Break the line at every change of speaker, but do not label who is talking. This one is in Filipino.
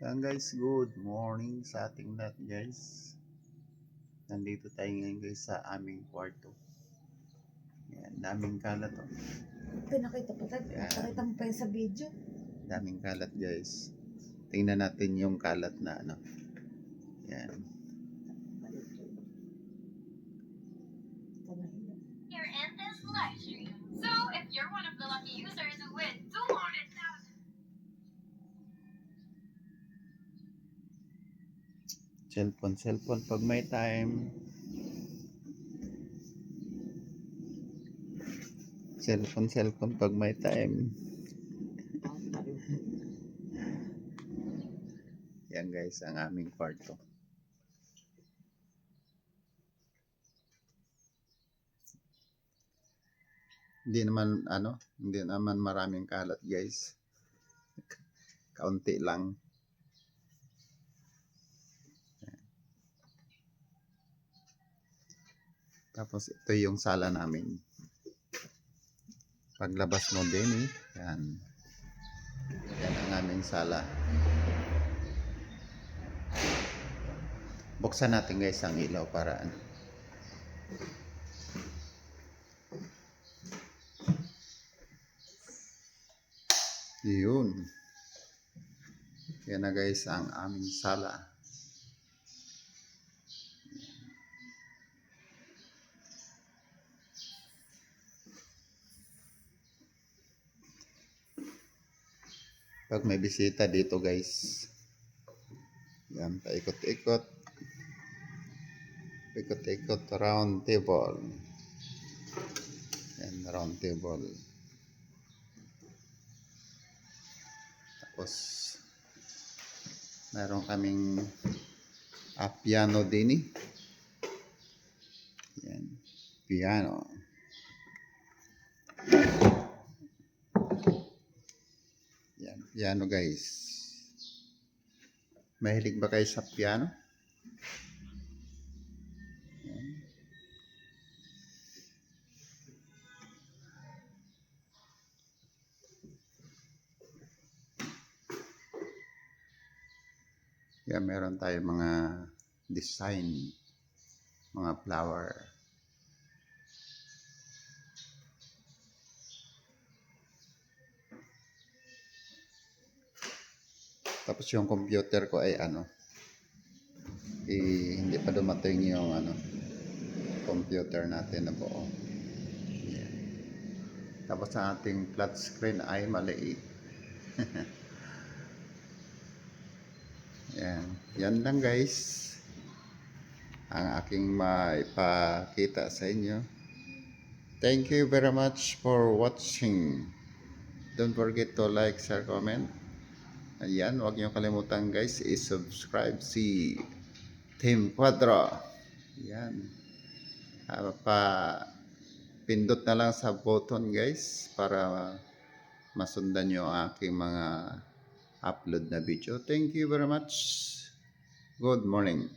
Yan guys, good morning sa ating lahat guys. Nandito tayo ngayon guys sa aming kwarto. Yan, daming kalat oh.
Pinakita pa tayo.
Yan.
Nakita mo pa yun sa video.
Daming kalat guys. Tingnan natin yung kalat na ano. Yan.
Here in this live stream. So, if you're one of the lucky users who win 200,000.
Cellphone pag may time. Cellphone pag may time. Yan guys, ang aming kwarto. Hindi naman maraming kalat guys. Kaunti lang. Tapos ito yung sala namin. Paglabas mo din yan. Yan ang aming sala. Buksan natin guys ang ilaw para ano. Yun. Yan na guys ang aming sala. Pag may bisita dito guys, yan, paikot-ikot, round table. Yan, round table. Tapos meron kaming piano din yan, piano. Yan, piano guys. Mahilig ba kayo sa piano? Yan. Yan, meron tayo mga design, mga flower. Tapos yung computer ko ay hindi pa dumating yung computer natin na buo. Yan. Tapos ang ating flat screen ay maliit. Yan lang guys ang aking maipakita sa inyo. Thank you very much for watching. Don't forget to like, share, comment. Ayan, huwag niyo kalimutan guys, i-subscribe si Team Quadro. Ayan. Pindot na lang sa button guys para masundan niyo ang aking mga upload na video. Thank you very much. Good morning.